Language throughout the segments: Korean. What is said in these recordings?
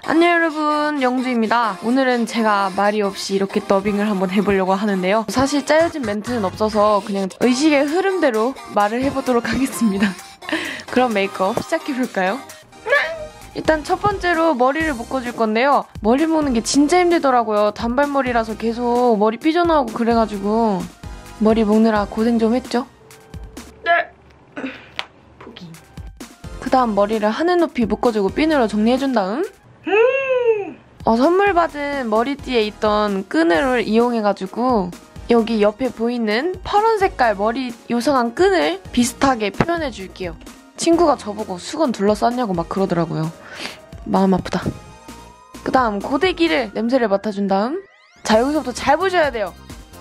안녕 여러분, 영주입니다. 오늘은 제가 말이 없이 이렇게 더빙을 한번 해보려고 하는데요. 사실 짜여진 멘트는 없어서 그냥 의식의 흐름대로 말을 해보도록 하겠습니다. 그럼 메이크업 시작해볼까요? 일단 첫 번째로 머리를 묶어줄 건데요. 머리 묶는 게 진짜 힘들더라고요. 단발머리라서 계속 머리 삐져나오고 그래가지고 머리 묶느라 고생 좀 했죠? 네. 포기. 그 다음 머리를 하늘 높이 묶어주고 핀으로 정리해준 다음 선물 받은 머리띠에 있던 끈을 이용해가지고 여기 옆에 보이는 파란 색깔 머리 요상한 끈을 비슷하게 표현해줄게요. 친구가 저보고 수건 둘러쌌냐고 막 그러더라고요. 마음 아프다. 그 다음 고데기를 냄새를 맡아준 다음 자, 여기서부터 잘 보셔야 돼요.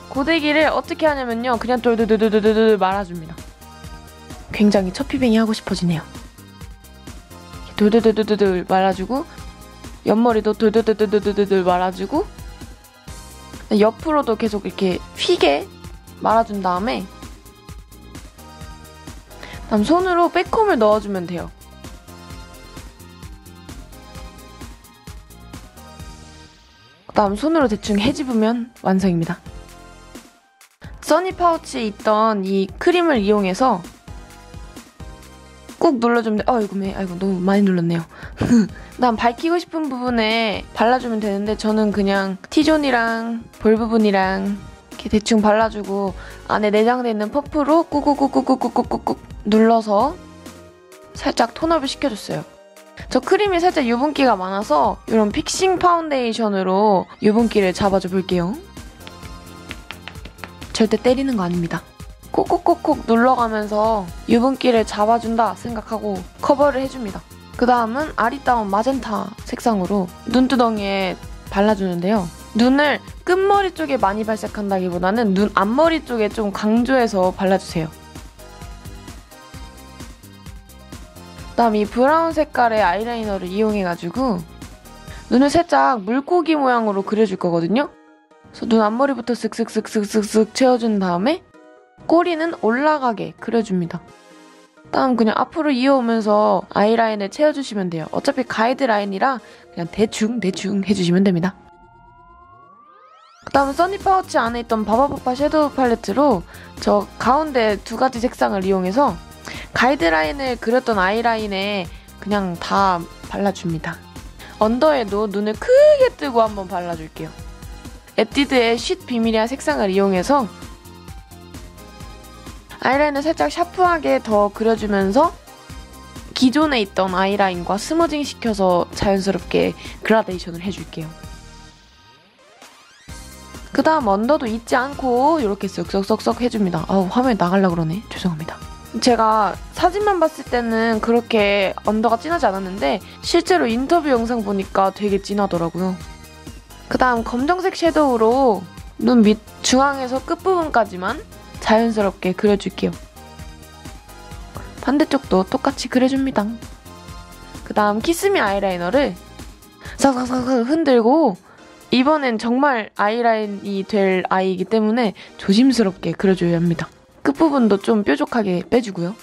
고데기를 어떻게 하냐면요. 그냥 돌돌돌돌돌 말아줍니다. 굉장히 첫피뱅이 하고 싶어지네요. 돌돌돌돌돌 말아주고 옆머리도 돌돌돌돌돌 말아주고 옆으로도 계속 이렇게 휘게 말아준 다음에 다음 손으로 백콤을 넣어주면 돼요. 다음 손으로 대충 헤집으면 완성입니다. 써니 파우치에 있던 이 크림을 이용해서 꾹 눌러주면 돼. 아이고 너무 많이 눌렀네요. 그다음 밝히고 싶은 부분에 발라주면 되는데 저는 그냥 T존이랑 볼 부분이랑 이렇게 대충 발라주고 안에 내장되어 있는 퍼프로 꾹꾹꾹꾹꾹꾹꾹꾹 눌러서 살짝 톤업을 시켜줬어요. 저 크림이 살짝 유분기가 많아서 이런 픽싱 파운데이션으로 유분기를 잡아줘 볼게요. 절대 때리는 거 아닙니다. 콕콕콕콕 눌러가면서 유분기를 잡아준다 생각하고 커버를 해줍니다. 그 다음은 아리따운 마젠타 색상으로 눈두덩이에 발라주는데요. 눈을 끝머리 쪽에 많이 발색한다기보다는 눈 앞머리 쪽에 좀 강조해서 발라주세요. 그 다음 이 브라운 색깔의 아이라이너를 이용해가지고 눈을 살짝 물고기 모양으로 그려줄 거거든요. 그래서 눈 앞머리부터 쓱쓱쓱쓱쓱쓱 채워준 다음에 꼬리는 올라가게 그려줍니다. 다음 그냥 앞으로 이어오면서 아이라인을 채워주시면 돼요. 어차피 가이드라인이라 그냥 대충 해주시면 됩니다. 그 다음 써니 파우치 안에 있던 바바바파 섀도우 팔레트로 저 가운데 두 가지 색상을 이용해서 가이드라인을 그렸던 아이라인에 그냥 다 발라줍니다. 언더에도 눈을 크게 뜨고 한번 발라줄게요. 에뛰드의 쉿 비밀이야 색상을 이용해서 아이라인을 살짝 샤프하게 더 그려주면서 기존에 있던 아이라인과 스머징 시켜서 자연스럽게 그라데이션을 해줄게요. 그 다음 언더도 잊지 않고 이렇게 쓱쓱쓱쓱 해줍니다. 화면에 나가려고 그러네. 죄송합니다. 제가 사진만 봤을 때는 그렇게 언더가 진하지 않았는데 실제로 인터뷰 영상 보니까 되게 진하더라고요. 그 다음 검정색 섀도우로 눈 밑 중앙에서 끝부분까지만 자연스럽게 그려줄게요. 반대쪽도 똑같이 그려줍니다. 그 다음 키스미 아이라이너를 싹싹싹 흔들고 이번엔 정말 아이라인이 될 아이이기 때문에 조심스럽게 그려줘야 합니다. 끝부분도 좀 뾰족하게 빼주고요.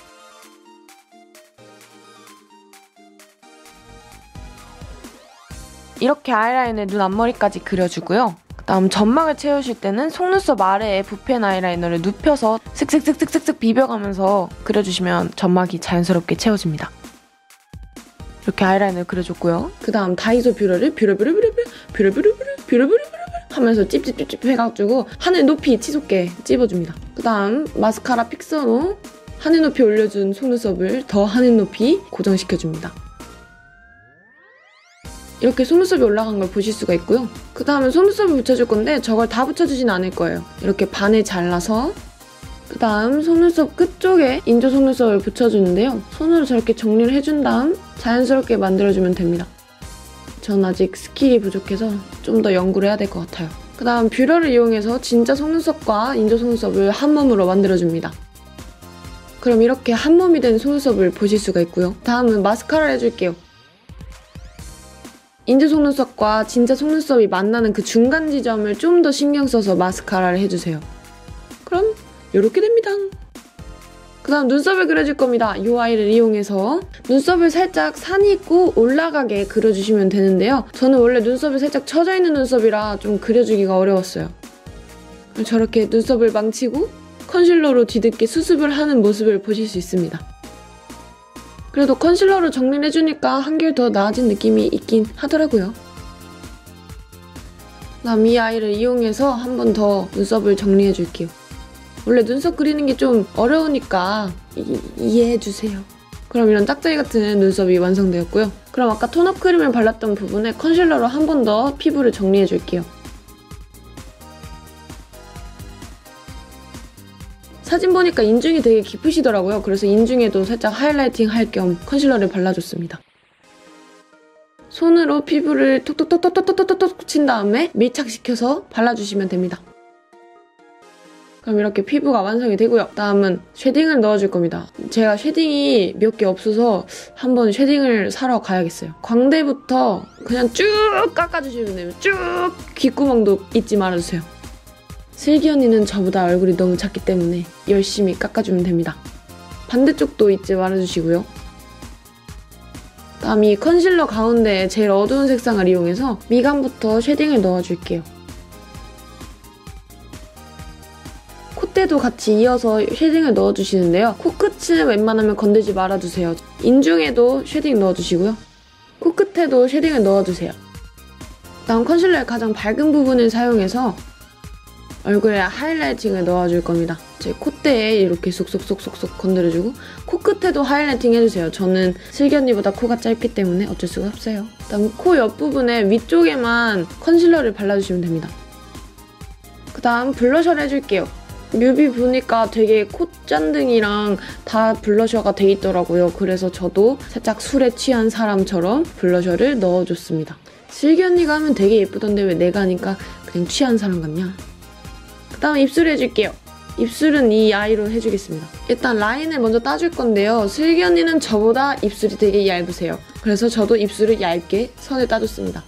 이렇게 아이라인을 눈 앞머리까지 그려주고요. 다음 점막을 채우실 때는 속눈썹 아래에 붓펜 아이라이너를 눕혀서 슥슥슥슥슥 비벼가면서 그려주시면 점막이 자연스럽게 채워집니다. 이렇게 아이라인을 그려줬고요. 그 다음 다이소 뷰러를 뷰러뷰러뷰러뷰러뷰러뷰러 하면서 찝찝찝찝 해가지고 하늘 높이 치솟게 찝어줍니다. 그 다음 마스카라 픽서로 하늘 높이 올려준 속눈썹을 더 하늘 높이 고정시켜줍니다. 이렇게 속눈썹이 올라간 걸 보실 수가 있고요. 그 다음에 속눈썹을 붙여줄 건데 저걸 다 붙여주진 않을 거예요. 이렇게 반을 잘라서 그 다음 속눈썹 끝쪽에 인조 속눈썹을 붙여주는데요. 손으로 저렇게 정리를 해준 다음 자연스럽게 만들어주면 됩니다. 전 아직 스킬이 부족해서 좀 더 연구를 해야 될 것 같아요. 그 다음 뷰러를 이용해서 진짜 속눈썹과 인조 속눈썹을 한 몸으로 만들어줍니다. 그럼 이렇게 한 몸이 된 속눈썹을 보실 수가 있고요. 다음은 마스카라를 해줄게요. 인조 속눈썹과 진짜 속눈썹이 만나는 그 중간 지점을 좀 더 신경 써서 마스카라를 해주세요. 그럼 이렇게 됩니다. 그다음 눈썹을 그려줄 겁니다. 이 아이를 이용해서 눈썹을 살짝 산 있고 올라가게 그려주시면 되는데요. 저는 원래 눈썹이 살짝 처져 있는 눈썹이라 좀 그려주기가 어려웠어요. 저렇게 눈썹을 망치고 컨실러로 뒤늦게 수습을 하는 모습을 보실 수 있습니다. 그래도 컨실러로 정리를 해주니까 한결 더 나아진 느낌이 있긴 하더라고요. 그다음 이 아이를 이용해서 한 번 더 눈썹을 정리해줄게요. 원래 눈썹 그리는 게 좀 어려우니까 이해해주세요. 그럼 이런 짝짝이 같은 눈썹이 완성되었고요. 그럼 아까 톤업 크림을 발랐던 부분에 컨실러로 한 번 더 피부를 정리해줄게요. 사진 보니까 인중이 되게 깊으시더라고요. 그래서 인중에도 살짝 하이라이팅 할 겸 컨실러를 발라줬습니다. 손으로 피부를 톡톡톡톡톡톡톡 친 다음에 밀착시켜서 발라주시면 됩니다. 그럼 이렇게 피부가 완성이 되고요. 다음은 쉐딩을 넣어줄 겁니다. 제가 쉐딩이 몇 개 없어서 한번 쉐딩을 사러 가야겠어요. 광대부터 그냥 쭉 깎아주시면 돼요. 쭉! 귓구멍도 잊지 말아주세요. 슬기 언니는 저보다 얼굴이 너무 작기 때문에 열심히 깎아주면 됩니다. 반대쪽도 잊지 말아주시고요. 다음 이 컨실러 가운데에 제일 어두운 색상을 이용해서 미간부터 쉐딩을 넣어줄게요. 콧대도 같이 이어서 쉐딩을 넣어주시는데요. 코끝은 웬만하면 건들지 말아주세요. 인중에도 쉐딩 넣어주시고요. 코끝에도 쉐딩을 넣어주세요. 다음 컨실러의 가장 밝은 부분을 사용해서 얼굴에 하이라이팅을 넣어줄 겁니다. 제 콧대에 이렇게 쏙쏙쏙쏙쏙 건드려주고 코끝에도 하이라이팅 해주세요. 저는 슬기 언니보다 코가 짧기 때문에 어쩔 수가 없어요. 그다음 코 옆부분에 위쪽에만 컨실러를 발라주시면 됩니다. 그다음 블러셔를 해줄게요. 뮤비 보니까 되게 콧잔등이랑 다 블러셔가 돼 있더라고요. 그래서 저도 살짝 술에 취한 사람처럼 블러셔를 넣어줬습니다. 슬기 언니가 하면 되게 예쁘던데 왜 내가 하니까 그냥 취한 사람 같냐? 그다음 입술 해줄게요. 입술은 이 아이로 해주겠습니다. 일단 라인을 먼저 따줄 건데요. 슬기 언니는 저보다 입술이 되게 얇으세요. 그래서 저도 입술을 얇게 선을 따줬습니다.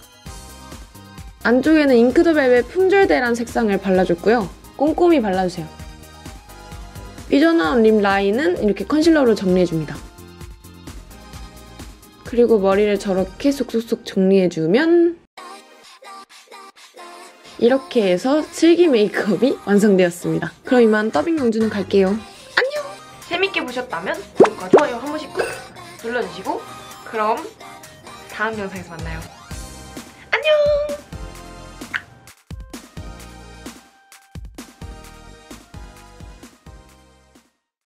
안쪽에는 잉크 더 벨벳 품절대란 색상을 발라줬고요. 꼼꼼히 발라주세요. 삐져나온 립 라인은 이렇게 컨실러로 정리해줍니다. 그리고 머리를 저렇게 쏙쏙쏙 정리해주면 이렇게 해서 슬기 메이크업이 완성되었습니다. 그럼 이만 더빙 영주는 갈게요. 안녕! 재밌게 보셨다면 구독과 좋아요 한 번씩 꾹 눌러주시고 그럼 다음 영상에서 만나요.